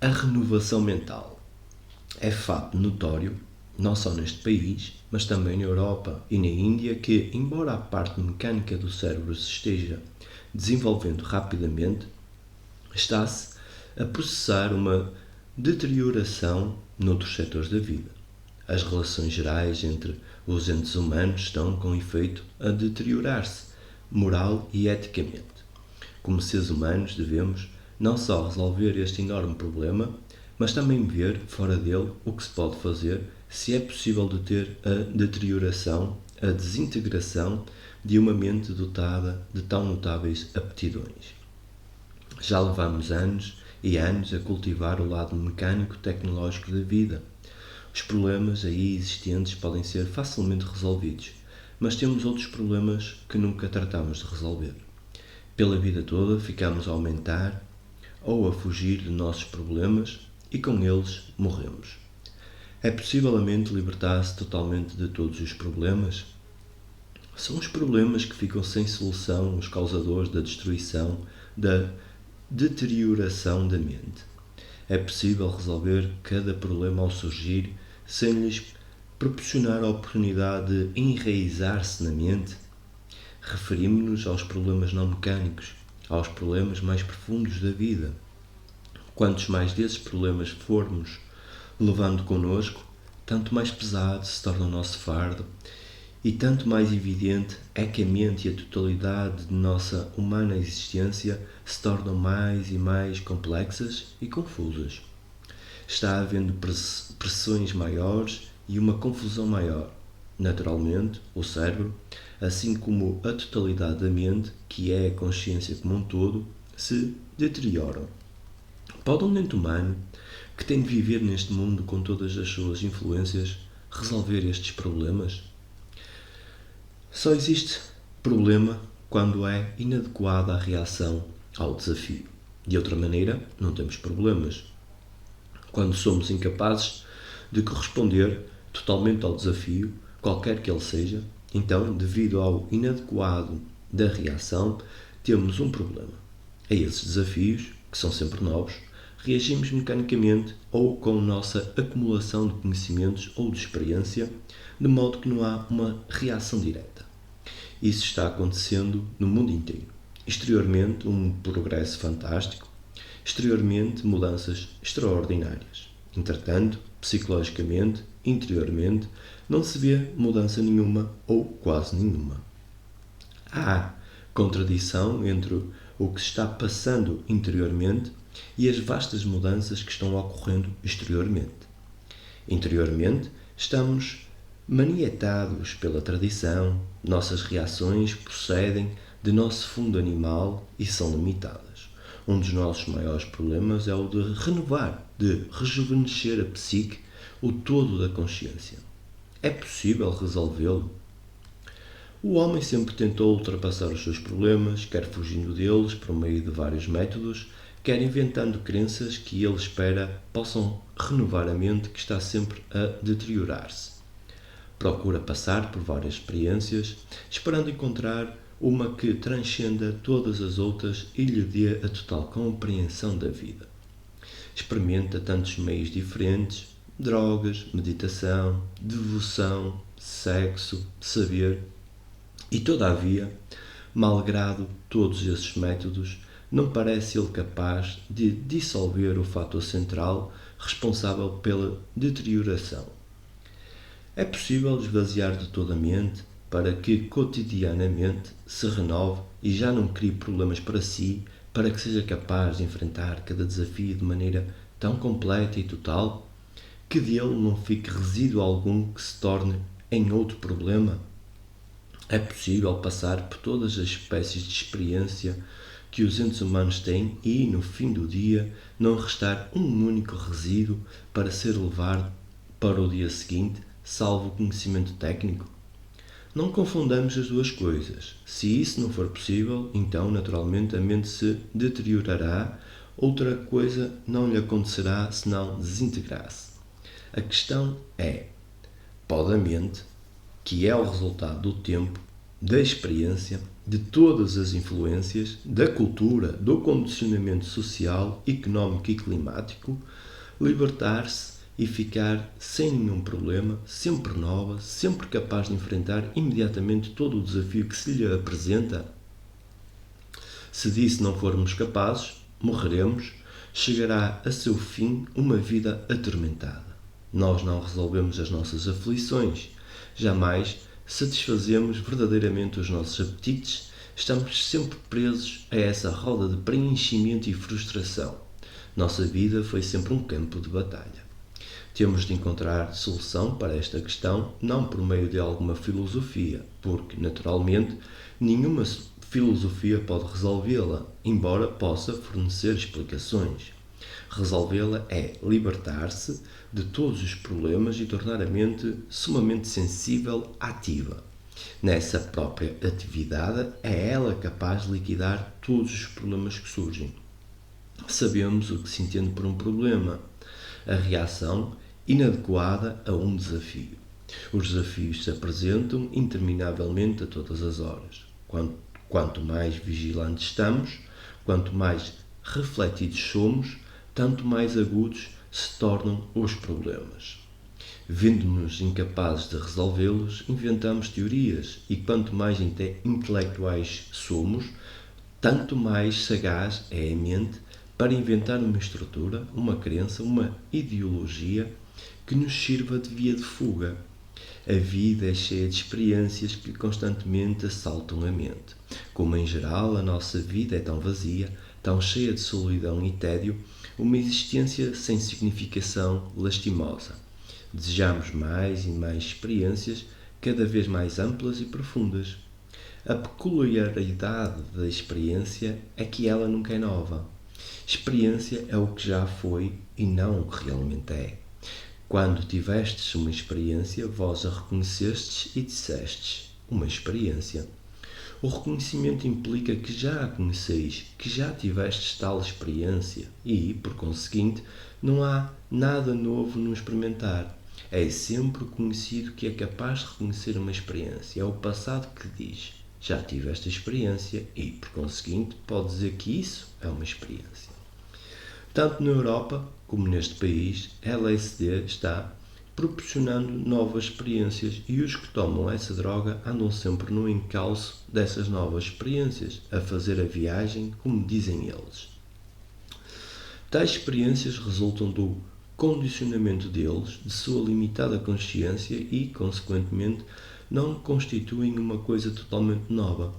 A renovação mental é fato notório, não só neste país, mas também na Europa e na Índia, que, embora a parte mecânica do cérebro se esteja desenvolvendo rapidamente, está-se a processar uma deterioração noutros setores da vida. As relações gerais entre os entes humanos estão, com efeito, a deteriorar-se, moral e eticamente. Como seres humanos, devemos não só resolver este enorme problema, mas também ver, fora dele, o que se pode fazer, se é possível deter a deterioração, a desintegração de uma mente dotada de tão notáveis aptidões. Já levamos anos e anos a cultivar o lado mecânico-tecnológico da vida. Os problemas aí existentes podem ser facilmente resolvidos, mas temos outros problemas que nunca tratamos de resolver. Pela vida toda ficamos a aumentar ou a fugir de nossos problemas e com eles morremos. É possível a mente libertar-se totalmente de todos os problemas? São os problemas que ficam sem solução os causadores da destruição, da deterioração da mente. É possível resolver cada problema ao surgir sem lhes proporcionar a oportunidade de enraizar-se na mente? Referimos-nos aos problemas não mecânicos, aos problemas mais profundos da vida. Quantos mais desses problemas formos levando connosco, tanto mais pesado se torna o nosso fardo e tanto mais evidente é que a mente e a totalidade de nossa humana existência se tornam mais e mais complexas e confusas. Está havendo pressões maiores e uma confusão maior. Naturalmente, o cérebro, assim como a totalidade da mente, que é a consciência como um todo, se deterioram. Pode um ente humano, que tem de viver neste mundo com todas as suas influências, resolver estes problemas? Só existe problema quando é inadequada a reação ao desafio. De outra maneira, não temos problemas. Quando somos incapazes de corresponder totalmente ao desafio, qualquer que ele seja, então, devido ao inadequado da reação, temos um problema. A esses desafios, que são sempre novos, reagimos mecanicamente ou com nossa acumulação de conhecimentos ou de experiência, de modo que não há uma reação direta. Isso está acontecendo no mundo inteiro. Exteriormente, um progresso fantástico. Exteriormente, mudanças extraordinárias. Entretanto, psicologicamente, interiormente, não se vê mudança nenhuma ou quase nenhuma. Há contradição entre o que está passando interiormente e as vastas mudanças que estão ocorrendo exteriormente. Interiormente, estamos manietados pela tradição, nossas reações procedem de nosso fundo animal e são limitadas. Um dos nossos maiores problemas é o de renovar, de rejuvenescer a psique, o todo da consciência. É possível resolvê-lo? O homem sempre tentou ultrapassar os seus problemas, quer fugindo deles por meio de vários métodos, quer inventando crenças que ele espera possam renovar a mente que está sempre a deteriorar-se. Procura passar por várias experiências, esperando encontrar uma que transcenda todas as outras e lhe dê a total compreensão da vida. Experimenta tantos meios diferentes: drogas, meditação, devoção, sexo, saber. E, todavia, malgrado todos esses métodos, não parece ele capaz de dissolver o fator central responsável pela deterioração. É possível esvaziar de toda a mente para que cotidianamente se renove e já não crie problemas para si, para que seja capaz de enfrentar cada desafio de maneira tão completa e total que dele não fique resíduo algum que se torne em outro problema? É possível passar por todas as espécies de experiência que os entes humanos têm e, no fim do dia, não restar um único resíduo para ser levado para o dia seguinte, salvo o conhecimento técnico? Não confundamos as duas coisas. Se isso não for possível, então, naturalmente, a mente se deteriorará, outra coisa não lhe acontecerá senão desintegrar-se. A questão é: pode a mente, que é o resultado do tempo, da experiência, de todas as influências, da cultura, do condicionamento social, económico e climático, libertar-se e ficar sem nenhum problema, sempre nova, sempre capaz de enfrentar imediatamente todo o desafio que se lhe apresenta? Se disso não formos capazes, morreremos, chegará a seu fim uma vida atormentada. Nós não resolvemos as nossas aflições, jamais satisfazemos verdadeiramente os nossos apetites, estamos sempre presos a essa roda de preenchimento e frustração. Nossa vida foi sempre um campo de batalha. Temos de encontrar solução para esta questão, não por meio de alguma filosofia, porque, naturalmente, nenhuma filosofia pode resolvê-la, embora possa fornecer explicações. Resolvê-la é libertar-se de todos os problemas e tornar a mente sumamente sensível, ativa. Nessa própria atividade é ela capaz de liquidar todos os problemas que surgem. Sabemos o que se entende por um problema: a reação inadequada a um desafio. Os desafios se apresentam interminavelmente a todas as horas. Quanto mais vigilantes estamos, quanto mais refletidos somos, tanto mais agudos se tornam os problemas. Vendo-nos incapazes de resolvê-los, inventamos teorias e quanto mais intelectuais somos, tanto mais sagaz é a mente para inventar uma estrutura, uma crença, uma ideologia que nos sirva de via de fuga. A vida é cheia de experiências que constantemente assaltam a mente. Como em geral a nossa vida é tão vazia, tão cheia de solidão e tédio, uma existência sem significação lastimosa. Desejamos mais e mais experiências, cada vez mais amplas e profundas. A peculiaridade da experiência é que ela nunca é nova. Experiência é o que já foi e não o que realmente é. Quando tivestes uma experiência, vós a reconhecestes e dissestes: uma experiência. O reconhecimento implica que já a conheceis, que já tivestes tal experiência e, por conseguinte, não há nada novo no experimentar. É sempre o conhecido que é capaz de reconhecer uma experiência. É o passado que diz: já tive esta experiência e, por conseguinte, pode dizer que isso é uma experiência. Tanto na Europa como neste país, a LSD está proporcionando novas experiências e os que tomam essa droga andam sempre no encalço dessas novas experiências, a fazer a viagem, como dizem eles. Tais experiências resultam do condicionamento deles, de sua limitada consciência e, consequentemente, não constituem uma coisa totalmente nova.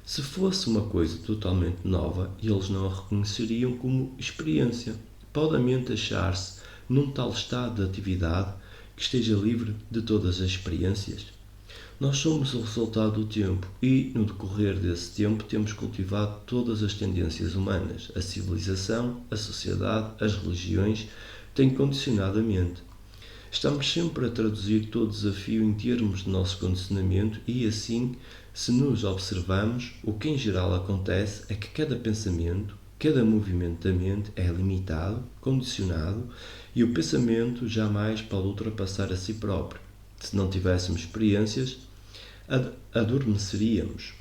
Se fosse uma coisa totalmente nova, eles não a reconheceriam como experiência. Pode a mente achar-se num tal estado de atividade que esteja livre de todas as experiências? Nós somos o resultado do tempo e, no decorrer desse tempo, temos cultivado todas as tendências humanas. A civilização, a sociedade, as religiões têm condicionado a mente. Estamos sempre a traduzir todo desafio em termos de nosso condicionamento e, assim, se nos observamos, o que em geral acontece é que cada pensamento, cada movimento da mente é limitado, condicionado e o pensamento jamais pode ultrapassar a si próprio. Se não tivéssemos experiências, adormeceríamos.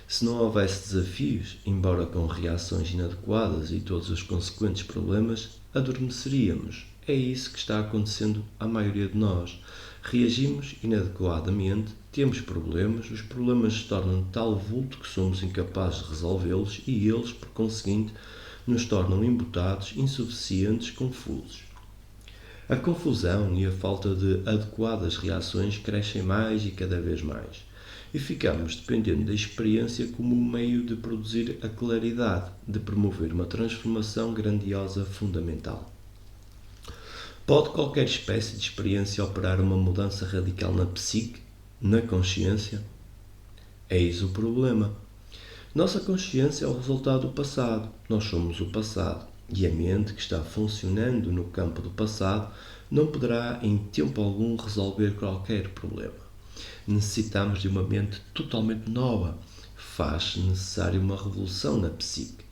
Se não houvesse desafios, embora com reações inadequadas e todos os consequentes problemas, adormeceríamos. É isso que está acontecendo à maioria de nós. Reagimos inadequadamente, temos problemas, os problemas se tornam de tal vulto que somos incapazes de resolvê-los e eles, por conseguinte, nos tornam embutados, insuficientes, confusos. A confusão e a falta de adequadas reações crescem mais e cada vez mais, e ficamos dependendo da experiência como um meio de produzir a claridade, de promover uma transformação grandiosa fundamental. Pode qualquer espécie de experiência operar uma mudança radical na psique, na consciência? Eis o problema. Nossa consciência é o resultado do passado. Nós somos o passado. E a mente que está funcionando no campo do passado não poderá em tempo algum resolver qualquer problema. Necessitamos de uma mente totalmente nova. Faz-se necessária uma revolução na psique.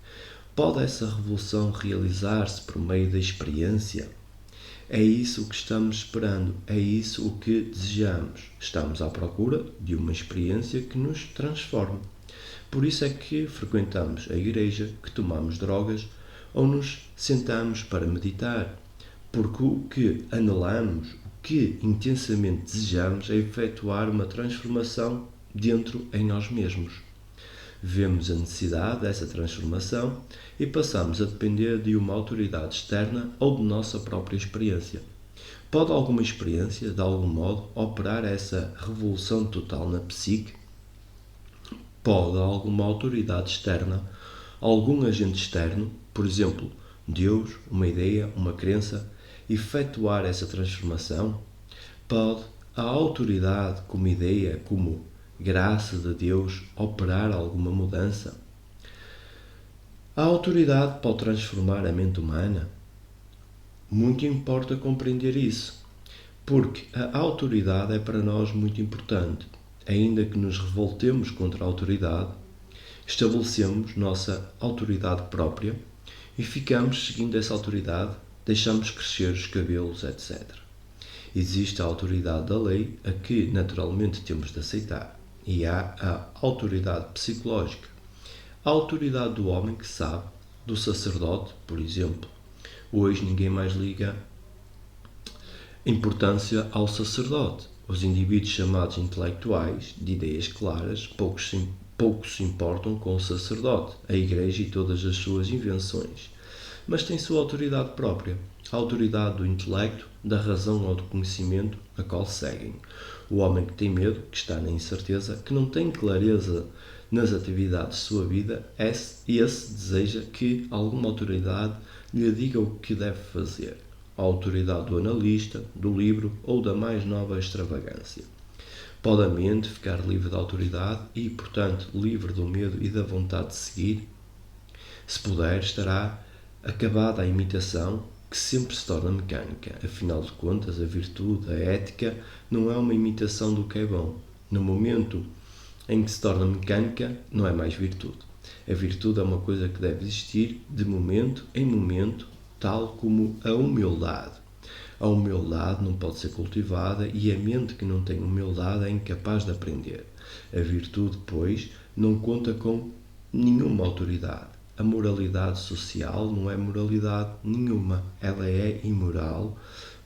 Pode essa revolução realizar-se por meio da experiência? É isso o que estamos esperando, é isso o que desejamos. Estamos à procura de uma experiência que nos transforme. Por isso é que frequentamos a igreja, que tomamos drogas ou nos sentamos para meditar. Porque o que anelamos, o que intensamente desejamos é efetuar uma transformação dentro em nós mesmos. Vemos a necessidade dessa transformação e passamos a depender de uma autoridade externa ou de nossa própria experiência. Pode alguma experiência, de algum modo, operar essa revolução total na psique? Pode alguma autoridade externa, algum agente externo, por exemplo, Deus, uma ideia, uma crença, efetuar essa transformação? Pode a autoridade como ideia, como graça de Deus, operar alguma mudança? A autoridade pode transformar a mente humana? Muito importa compreender isso, porque a autoridade é para nós muito importante. Ainda que nos revoltemos contra a autoridade, estabelecemos nossa autoridade própria e ficamos seguindo essa autoridade, deixamos crescer os cabelos, etc. Existe a autoridade da lei, a que naturalmente temos de aceitar, e há a autoridade psicológica, a autoridade do homem que sabe, do sacerdote, por exemplo. Hoje ninguém mais liga importância ao sacerdote. Os indivíduos chamados intelectuais, de ideias claras, pouco se importam com o sacerdote, a igreja e todas as suas invenções, mas têm sua autoridade própria, a autoridade do intelecto, da razão ou do conhecimento, a qual seguem. O homem que tem medo, que está na incerteza, que não tem clareza nas atividades de sua vida, esse deseja que alguma autoridade lhe diga o que deve fazer. A autoridade do analista, do livro ou da mais nova extravagância. Pode a mente ficar livre da autoridade e, portanto, livre do medo e da vontade de seguir? Se puder, estará acabada a imitação, que sempre se torna mecânica. Afinal de contas, a virtude, a ética, não é uma imitação do que é bom. No momento em que se torna mecânica, não é mais virtude. A virtude é uma coisa que deve existir de momento em momento, tal como a humildade. A humildade não pode ser cultivada e a mente que não tem humildade é incapaz de aprender. A virtude, pois, não conta com nenhuma autoridade. A moralidade social não é moralidade nenhuma. Ela é imoral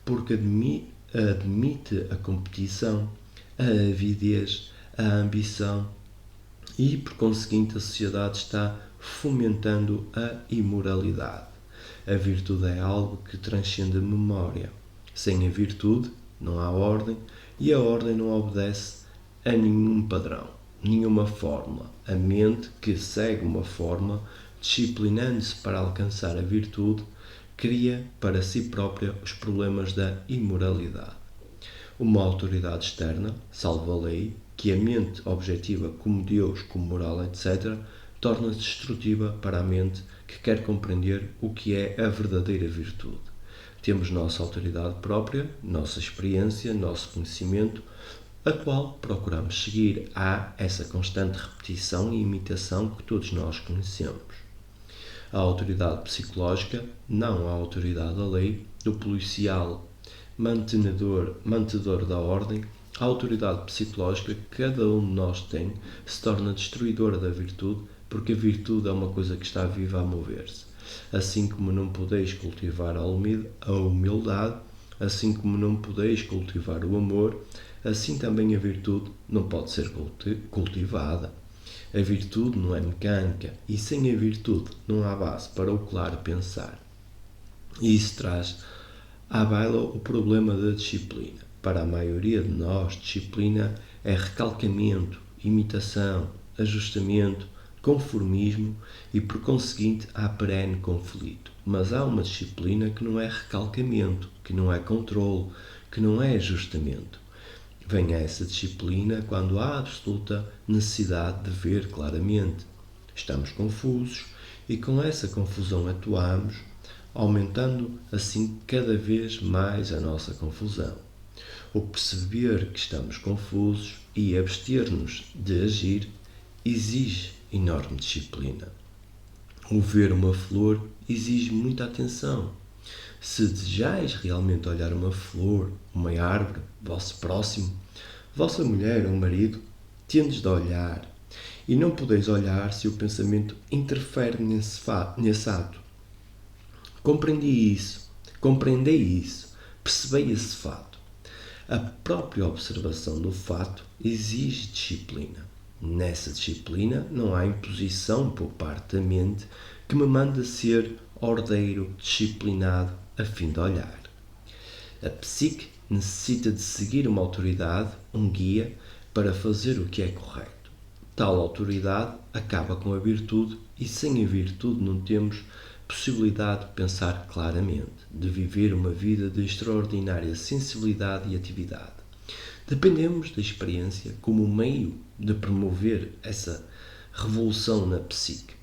porque admite a competição, a avidez, a ambição e, por conseguinte, a sociedade está fomentando a imoralidade. A virtude é algo que transcende a memória. Sem a virtude, não há ordem e a ordem não obedece a nenhum padrão, nenhuma fórmula. A mente que segue uma fórmula, disciplinando-se para alcançar a virtude, cria para si própria os problemas da imoralidade. Uma autoridade externa, salvo a lei, que a mente objetiva como Deus, como moral, etc., torna-se destrutiva para a mente que quer compreender o que é a verdadeira virtude. Temos nossa autoridade própria, nossa experiência, nosso conhecimento, a qual procuramos seguir. Há essa constante repetição e imitação que todos nós conhecemos. A autoridade psicológica, não a autoridade da lei, do policial mantedor da ordem, a autoridade psicológica que cada um de nós tem se torna destruidora da virtude, porque a virtude é uma coisa que está viva a mover-se. Assim como não podeis cultivar a humildade, assim como não podeis cultivar o amor, assim também a virtude não pode ser cultivada. A virtude não é mecânica e sem a virtude não há base para o claro pensar. E isso traz à baila o problema da disciplina. Para a maioria de nós, disciplina é recalcamento, imitação, ajustamento, conformismo e, por conseguinte, há perene conflito. Mas há uma disciplina que não é recalcamento, que não é controle, que não é ajustamento. Vem essa disciplina quando há absoluta necessidade de ver claramente. Estamos confusos e com essa confusão atuamos, aumentando assim cada vez mais a nossa confusão. O perceber que estamos confusos e abster-nos de agir exige enorme disciplina. O ver uma flor exige muita atenção. Se desejais realmente olhar uma flor, uma árvore, vosso próximo, vossa mulher ou marido, tendes de olhar. E não podeis olhar se o pensamento interfere nesse ato. Compreendei isso, percebei esse fato. A própria observação do fato exige disciplina. Nessa disciplina não há imposição por parte da mente que me manda ser ordeiro, disciplinado, a fim de olhar. A psique necessita de seguir uma autoridade, um guia, para fazer o que é correto. Tal autoridade acaba com a virtude e sem a virtude não temos possibilidade de pensar claramente, de viver uma vida de extraordinária sensibilidade e atividade. Dependemos da experiência como meio de promover essa revolução na psique.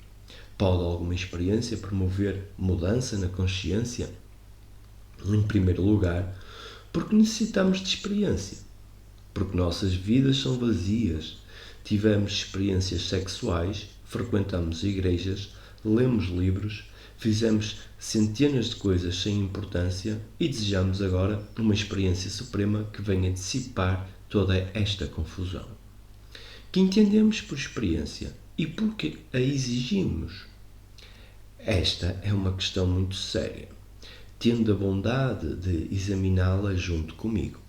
Pode alguma experiência promover mudança na consciência? Em primeiro lugar, porque necessitamos de experiência. Porque nossas vidas são vazias. Tivemos experiências sexuais, frequentamos igrejas, lemos livros, fizemos centenas de coisas sem importância e desejamos agora uma experiência suprema que venha dissipar toda esta confusão. Que entendemos por experiência e por que a exigimos? Esta é uma questão muito séria. Tendo a bondade de examiná-la junto comigo.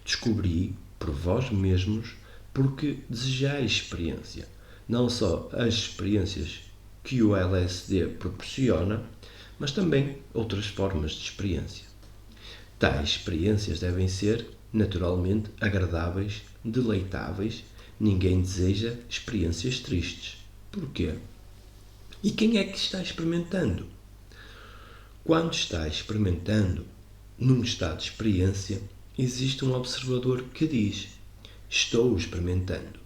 Descobri, por vós mesmos, porque desejais experiência. Não só as experiências que o LSD proporciona, mas também outras formas de experiência. Tais experiências devem ser, naturalmente, agradáveis, deleitáveis. Ninguém deseja experiências tristes. Porquê? E quem é que está experimentando? Quando está experimentando, num estado de experiência, existe um observador que diz: estou experimentando.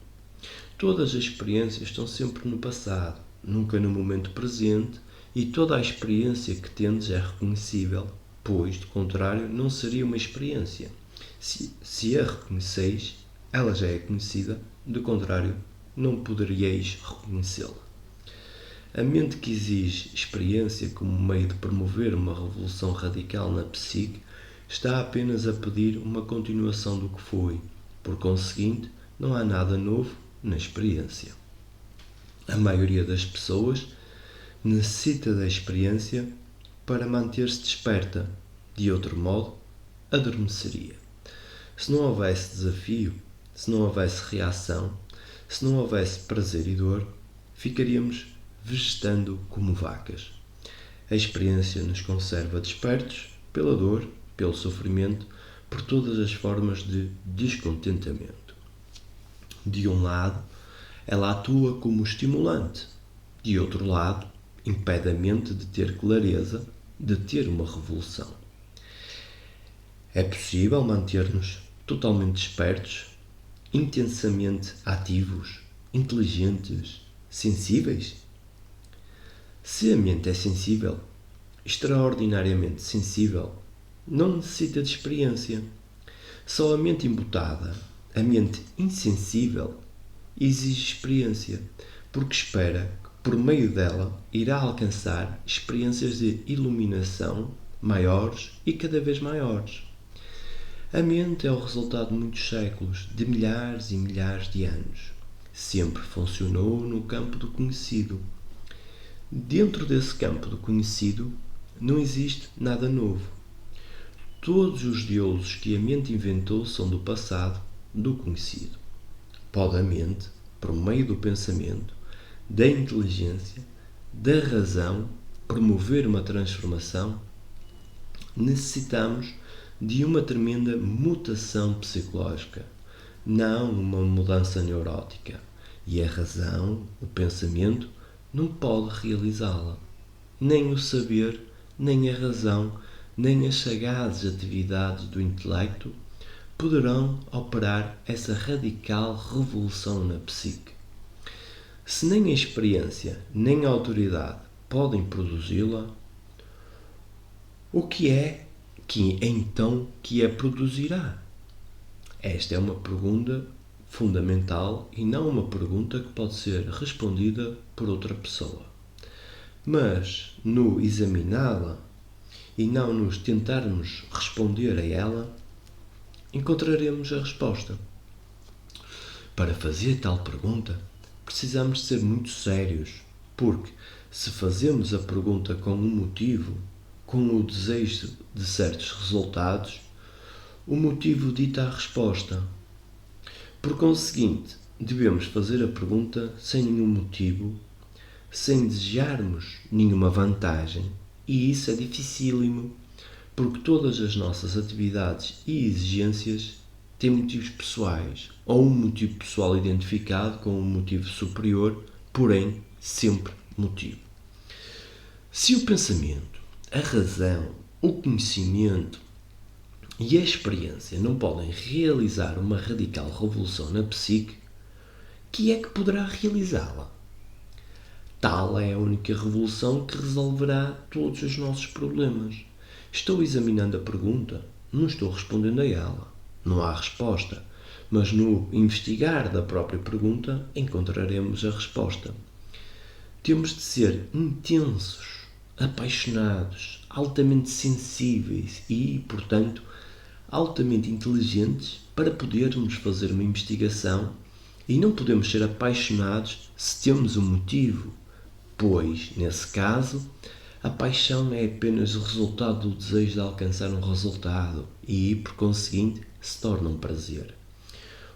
Todas as experiências estão sempre no passado, nunca no momento presente, e toda a experiência que tendes é reconhecível, pois, do contrário, não seria uma experiência. Se a reconheceis, ela já é conhecida, do contrário, não poderíeis reconhecê-la. A mente que exige experiência como meio de promover uma revolução radical na psique está apenas a pedir uma continuação do que foi. Por conseguinte, não há nada novo na experiência. A maioria das pessoas necessita da experiência para manter-se desperta. De outro modo, adormeceria. Se não houvesse desafio, se não houvesse reação, se não houvesse prazer e dor, ficaríamos vegetando como vacas. A experiência nos conserva despertos pela dor, pelo sofrimento, por todas as formas de descontentamento. De um lado, ela atua como estimulante. De outro lado, impede a mente de ter clareza, de ter uma revolução. É possível manter-nos totalmente despertos, intensamente ativos, inteligentes, sensíveis? Se a mente é sensível, extraordinariamente sensível, não necessita de experiência. Só a mente embutada, a mente insensível, exige experiência, porque espera que por meio dela irá alcançar experiências de iluminação maiores e cada vez maiores. A mente é o resultado de muitos séculos, de milhares e milhares de anos. Sempre funcionou no campo do conhecido. Dentro desse campo do conhecido não existe nada novo. Todos os deuses que a mente inventou são do passado, do conhecido. Pode a mente, por meio do pensamento, da inteligência, da razão, promover uma transformação? Necessitamos de uma tremenda mutação psicológica, não uma mudança neurótica. E a razão, o pensamento, não pode realizá-la. Nem o saber, nem a razão, nem as sagazes atividades do intelecto poderão operar essa radical revolução na psique. Se nem a experiência, nem a autoridade podem produzi-la, o que é que a produzirá? Esta é uma pergunta fundamental e não uma pergunta que pode ser respondida por outra pessoa. Mas, no examiná-la e não nos tentarmos responder a ela, encontraremos a resposta. Para fazer tal pergunta, precisamos ser muito sérios, porque se fazemos a pergunta com um motivo, com o desejo de certos resultados, o motivo dita a resposta. Por conseguinte, devemos fazer a pergunta sem nenhum motivo, sem desejarmos nenhuma vantagem, e isso é dificílimo, porque todas as nossas atividades e exigências têm motivos pessoais, ou um motivo pessoal identificado com um motivo superior, porém sempre motivo. Se o pensamento, a razão, o conhecimento e a experiência não podem realizar uma radical revolução na psique, que é que poderá realizá-la? Tal é a única revolução que resolverá todos os nossos problemas. Estou examinando a pergunta, não estou respondendo a ela. Não há resposta, mas no investigar da própria pergunta encontraremos a resposta. Temos de ser intensos, apaixonados, altamente sensíveis e, portanto, altamente inteligentes para podermos fazer uma investigação, e não podemos ser apaixonados se temos um motivo, pois, nesse caso, a paixão é apenas o resultado do desejo de alcançar um resultado e, por conseguinte, se torna um prazer.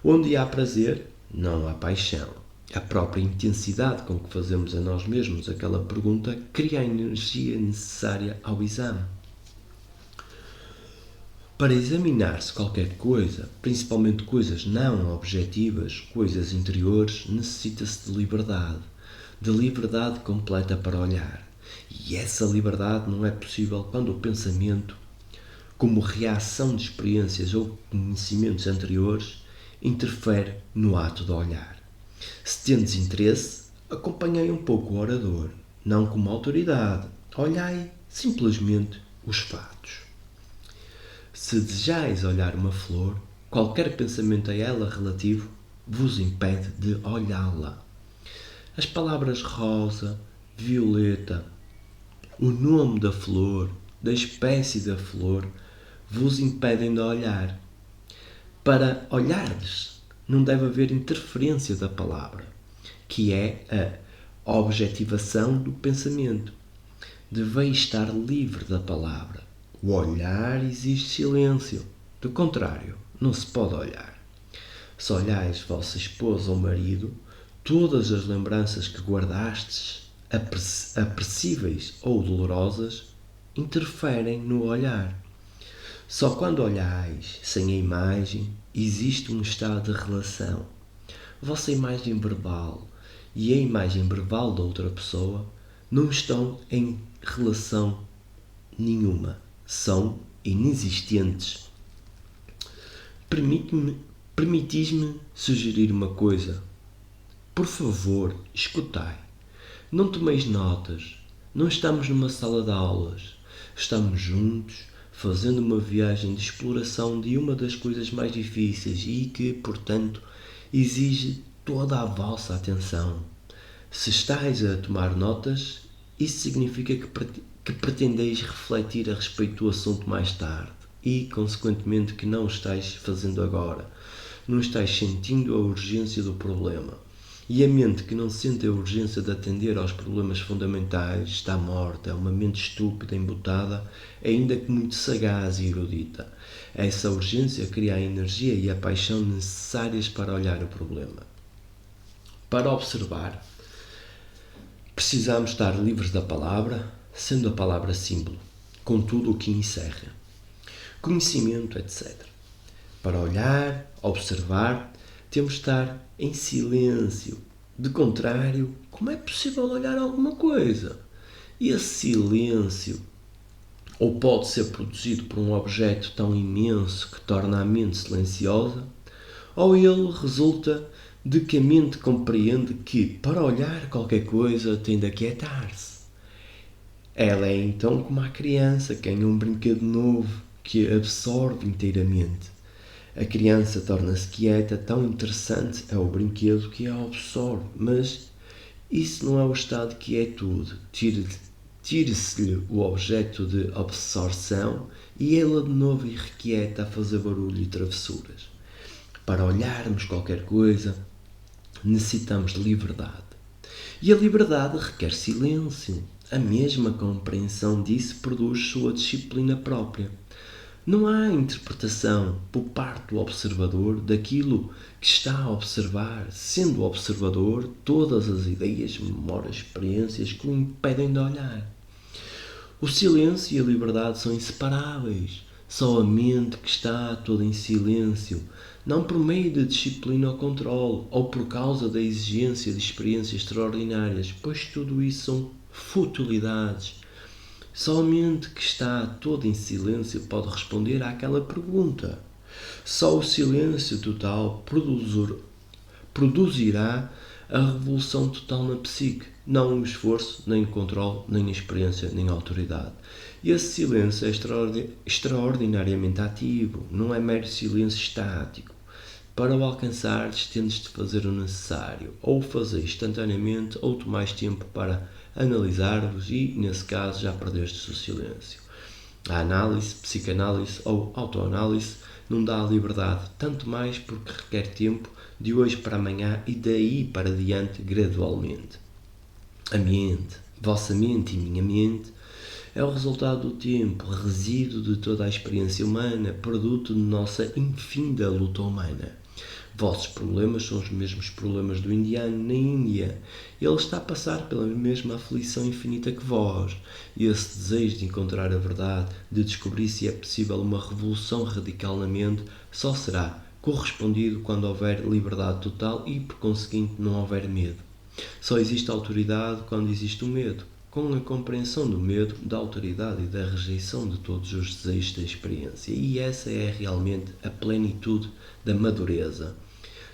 Onde há prazer, não há paixão. A própria intensidade com que fazemos a nós mesmos aquela pergunta cria a energia necessária ao exame. Para examinar-se qualquer coisa, principalmente coisas não objetivas, coisas interiores, necessita-se de liberdade completa para olhar. E essa liberdade não é possível quando o pensamento, como reação de experiências ou conhecimentos anteriores, interfere no ato de olhar. Se tendes interesse, acompanhei um pouco o orador, não como autoridade, olhai simplesmente os fatos. Se desejais olhar uma flor, qualquer pensamento a ela relativo vos impede de olhá-la. As palavras rosa, violeta, o nome da flor, da espécie da flor, vos impedem de olhar. Para olhardes, não deve haver interferência da palavra, que é a objetivação do pensamento. Deveis estar livre da palavra. O olhar exige silêncio. Do contrário, não se pode olhar. Se olhais vossa esposa ou marido, todas as lembranças que guardastes, apressíveis ou dolorosas, interferem no olhar. Só quando olhais sem a imagem, existe um estado de relação. A vossa imagem verbal e a imagem verbal da outra pessoa não estão em relação nenhuma. São inexistentes. Permitis-me sugerir uma coisa. Por favor, escutai. Não tomeis notas. Não estamos numa sala de aulas. Estamos juntos, fazendo uma viagem de exploração de uma das coisas mais difíceis e que, portanto, exige toda a vossa atenção. Se estáis a tomar notas, isso significa que pretendeis refletir a respeito do assunto mais tarde e, consequentemente, que não o estáis fazendo agora. Não estáis sentindo a urgência do problema. E a mente que não sente a urgência de atender aos problemas fundamentais está morta, é uma mente estúpida, embutada, ainda que muito sagaz e erudita. Essa urgência cria a energia e a paixão necessárias para olhar o problema. Para observar, precisamos estar livres da palavra, sendo a palavra símbolo, com tudo o que encerra. Conhecimento, etc. Para olhar, observar, temos de estar em silêncio. De contrário, como é possível olhar alguma coisa? E esse silêncio ou pode ser produzido por um objeto tão imenso que torna a mente silenciosa, ou ele resulta de que a mente compreende que, para olhar qualquer coisa, tem de aquietar-se. Ela é então como a criança que ganha um brinquedo novo, que absorve inteiramente. A criança torna-se quieta, tão interessante é o brinquedo que a absorve, mas isso não é o estado de quietude. tire-se-lhe o objeto de absorção e ela de novo irrequieta a fazer barulho e travessuras. Para olharmos qualquer coisa, necessitamos de liberdade. E a liberdade requer silêncio. A mesma compreensão disso produz sua disciplina própria. Não há interpretação por parte do observador daquilo que está a observar, sendo o observador todas as ideias, memórias, experiências que o impedem de olhar. O silêncio e a liberdade são inseparáveis. Só a mente que está toda em silêncio, não por meio de disciplina ou controle, ou por causa da exigência de experiências extraordinárias, pois tudo isso são futilidades. Só a mente que está toda em silêncio pode responder àquela pergunta. Só o silêncio total produzirá a revolução total na psique, não o esforço, nem o controle, nem a experiência, nem a autoridade. E esse silêncio é extraordinariamente ativo, não é mero silêncio estático. Para o alcançares, tens de fazer o necessário, ou fazer instantaneamente, ou tomares tempo para analisar-vos e, nesse caso, já perdestes o silêncio. A análise, psicanálise ou autoanálise não dá a liberdade, tanto mais porque requer tempo de hoje para amanhã e daí para diante gradualmente. A mente, vossa mente e minha mente, é o resultado do tempo, resíduo de toda a experiência humana, produto de nossa infinda luta humana. Vossos problemas são os mesmos problemas do indiano na Índia. Ele está a passar pela mesma aflição infinita que vós. E esse desejo de encontrar a verdade, de descobrir se é possível uma revolução radical na mente, só será correspondido quando houver liberdade total e, por conseguinte, não houver medo. Só existe autoridade quando existe o medo. Com a compreensão do medo, da autoridade e da rejeição de todos os desejos da experiência. E essa é realmente a plenitude da madureza.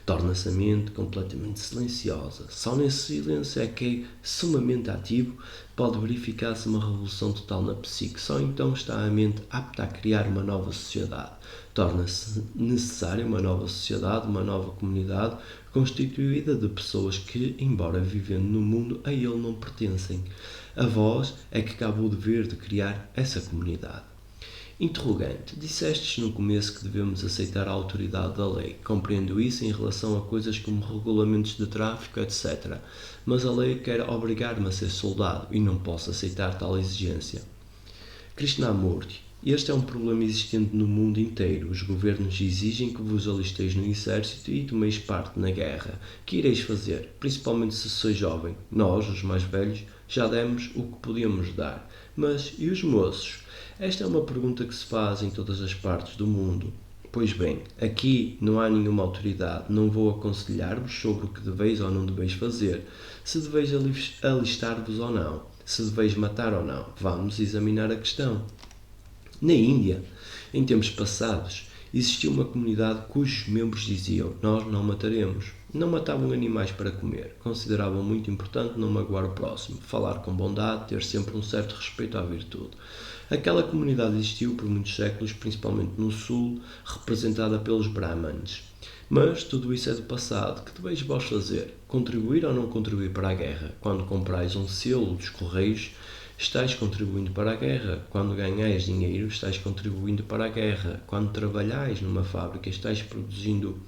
Torna-se a mente completamente silenciosa. Só nesse silêncio é que, sumamente ativo, pode verificar-se uma revolução total na psique. Só então está a mente apta a criar uma nova sociedade. Torna-se necessária uma nova sociedade, uma nova comunidade, constituída de pessoas que, embora vivendo no mundo, a ele não pertencem. A vós é que cabe o dever de criar essa comunidade. Interrogante. Dissestes no começo que devemos aceitar a autoridade da lei. Compreendo isso em relação a coisas como regulamentos de tráfico, etc. Mas a lei quer obrigar-me a ser soldado e não posso aceitar tal exigência. Krishnamurti. Este é um problema existente no mundo inteiro. Os governos exigem que vos alisteis no exército e tomeis parte na guerra. Que ireis fazer? Principalmente se sois jovem. Nós, os mais velhos, já demos o que podíamos dar. Mas e os moços? Esta é uma pergunta que se faz em todas as partes do mundo. Pois bem, aqui não há nenhuma autoridade, não vou aconselhar-vos sobre o que deveis ou não deveis fazer, se deveis alistar-vos ou não, se deveis matar ou não. Vamos examinar a questão. Na Índia, em tempos passados, existia uma comunidade cujos membros diziam: nós não mataremos. Não matavam animais para comer. Consideravam muito importante não magoar o próximo, falar com bondade, ter sempre um certo respeito à virtude. Aquela comunidade existiu por muitos séculos, principalmente no sul, representada pelos brahmanes. Mas tudo isso é do passado. Que deveis vós fazer? Contribuir ou não contribuir para a guerra? Quando comprais um selo dos correios, estáis contribuindo para a guerra. Quando ganhais dinheiro, estáis contribuindo para a guerra. Quando trabalhais numa fábrica, estáis produzindo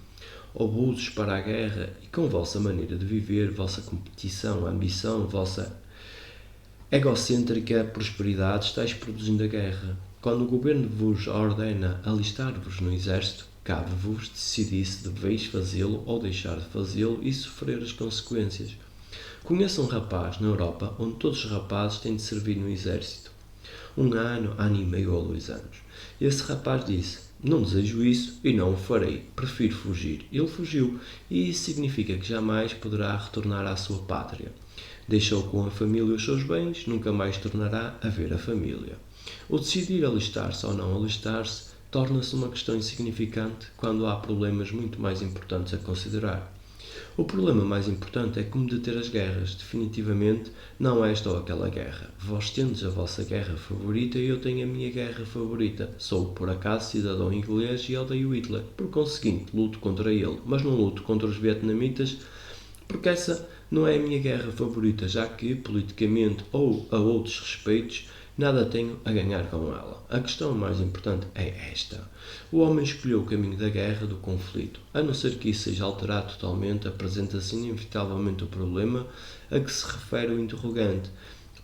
obusos para a guerra. E com vossa maneira de viver, vossa competição, ambição, vossa egocêntrica prosperidade, estáis produzindo a guerra. Quando o governo vos ordena alistar-vos no exército, cabe-vos decidir se deveis fazê-lo ou deixar de fazê-lo e sofrer as consequências. Conheço um rapaz na Europa onde todos os rapazes têm de servir no exército. 1 ano, ano e meio ou 2 anos. Esse rapaz disse: não desejo isso e não o farei, prefiro fugir. Ele fugiu e isso significa que jamais poderá retornar à sua pátria. Deixou com a família os seus bens, nunca mais tornará a ver a família. O decidir alistar-se ou não alistar-se torna-se uma questão insignificante quando há problemas muito mais importantes a considerar. O problema mais importante é como deter as guerras. Definitivamente, não esta ou aquela guerra. Vós tendes a vossa guerra favorita e eu tenho a minha guerra favorita. Sou, por acaso, cidadão inglês e odeio Hitler. Por conseguinte, luto contra ele, mas não luto contra os vietnamitas porque essa Não é a minha guerra favorita, já que, politicamente ou a outros respeitos, nada tenho a ganhar com ela. A questão mais importante é esta. O homem escolheu o caminho da guerra, do conflito. A não ser que isso seja alterado totalmente, apresenta-se inevitavelmente o problema a que se refere o interrogante.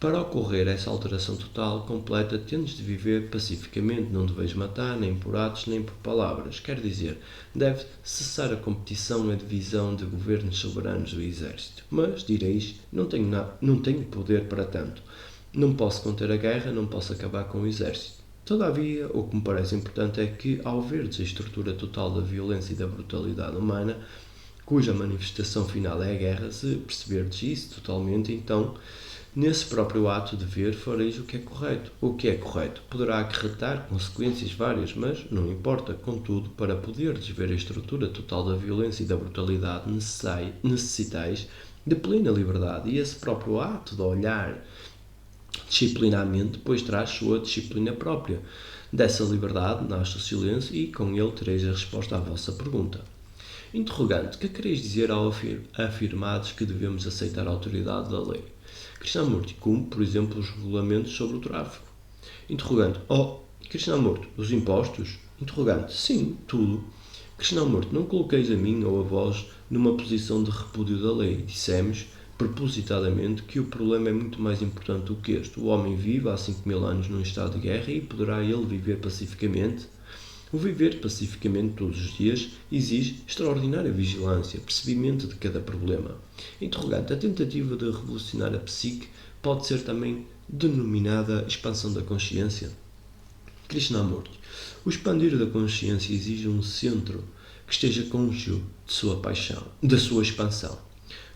Para ocorrer essa alteração total, completa, tens de viver pacificamente, não deveis matar, nem por atos, nem por palavras. Quer dizer, deve cessar a competição e a divisão de governos soberanos do exército. Mas, direis, não tenho poder para tanto. Não posso conter a guerra, não posso acabar com o exército. Todavia, o que me parece importante é que, ao verdes a estrutura total da violência e da brutalidade humana, cuja manifestação final é a guerra, se perceberdes isso totalmente, então, nesse próprio ato de ver, fareis o que é correto. O que é correto poderá acarretar consequências várias, mas não importa. Contudo, para poderdes ver a estrutura total da violência e da brutalidade, necessitais de plena liberdade. E esse próprio ato de olhar disciplinadamente depois traz sua disciplina própria. Dessa liberdade nasce o silêncio e, com ele, tereis a resposta à vossa pergunta. Interrogante: que quereis dizer ao afirmados que devemos aceitar a autoridade da lei? Krishnamurti, como, por exemplo, os regulamentos sobre o tráfico. Interrogante: Krishnamurti, os impostos? Interrogante: sim, tudo. Krishnamurti, não coloqueis a mim ou a vós numa posição de repúdio da lei. Dissemos, propositadamente, que o problema é muito mais importante do que este. O homem vive há 5.000 anos num estado de guerra e poderá ele viver pacificamente? O viver pacificamente todos os dias exige extraordinária vigilância, percebimento de cada problema. Interrogante: a tentativa de revolucionar a psique pode ser também denominada expansão da consciência? Krishnamurti: o expandir da consciência exige um centro que esteja cônscio de sua paixão, da sua expansão.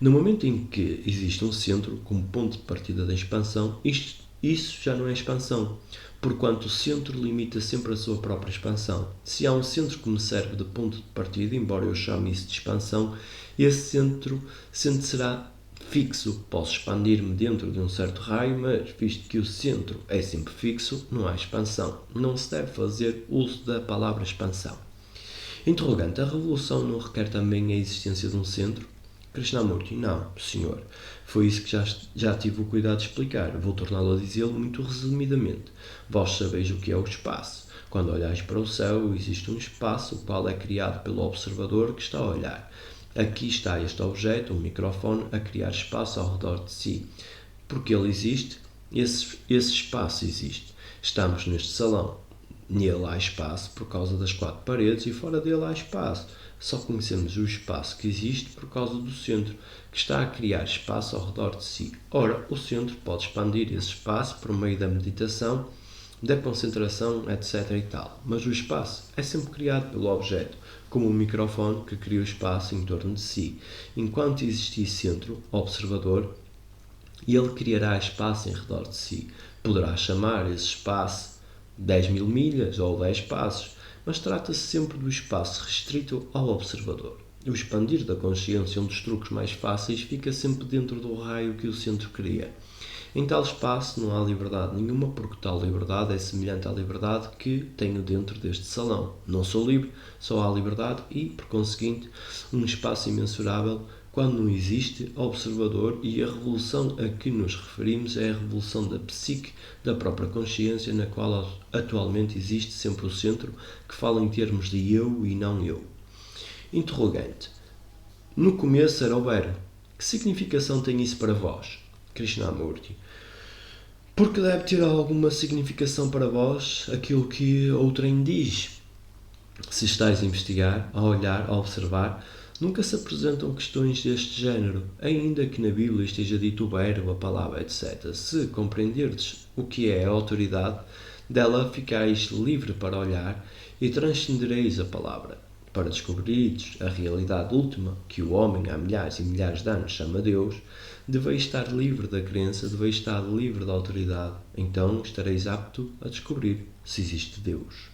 No momento em que existe um centro como ponto de partida da expansão, isso já não é expansão, porquanto o centro limita sempre a sua própria expansão. Se há um centro que me serve de ponto de partida, embora eu chame isso de expansão, esse centro será fixo. Posso expandir-me dentro de um certo raio, mas, visto que o centro é sempre fixo, não há expansão. Não se deve fazer uso da palavra expansão. Interrogante: a revolução não requer também a existência de um centro? Krishnamurti: não, senhor. Foi isso que já tive o cuidado de explicar. Vou torná-lo a dizê-lo muito resumidamente. Vós sabeis o que é o espaço. Quando olhais para o céu, existe um espaço, o qual é criado pelo observador que está a olhar. Aqui está este objeto, um microfone, a criar espaço ao redor de si. Porque ele existe, esse espaço existe. Estamos neste salão. Nele há espaço por causa das 4 paredes e fora dele há espaço. Só conhecemos o espaço que existe por causa do centro, que está a criar espaço ao redor de si. Ora, o centro pode expandir esse espaço por meio da meditação, da concentração, etc. e tal. Mas o espaço é sempre criado pelo objeto, como o microfone que cria o espaço em torno de si. Enquanto existir centro, observador, ele criará espaço em redor de si. Poderá chamar esse espaço 10.000 milhas ou 10 passos, mas trata-se sempre do espaço restrito ao observador. O expandir da consciência, um dos truques mais fáceis, fica sempre dentro do raio que o centro cria. Em tal espaço não há liberdade nenhuma, porque tal liberdade é semelhante à liberdade que tenho dentro deste salão. Não sou livre, só há liberdade e, por conseguinte, um espaço imensurável quando não existe observador, e a revolução a que nos referimos é a revolução da psique, da própria consciência, na qual atualmente existe sempre o centro, que fala em termos de eu e não eu. Interrogante: no começo era o verbo. Que significação tem isso para vós? Krishnamurti: porque deve ter alguma significação para vós aquilo que outrem diz. Se estáis a investigar, a olhar, a observar, nunca se apresentam questões deste género, ainda que na Bíblia esteja dito o verbo, a palavra, etc. Se compreenderdes o que é a autoridade, dela ficais livre para olhar e transcendereis a palavra. Para descobrires a realidade última, que o homem há milhares e milhares de anos chama Deus, deveis estar livre da crença, deveis estar livre da autoridade. Então estareis apto a descobrir se existe Deus.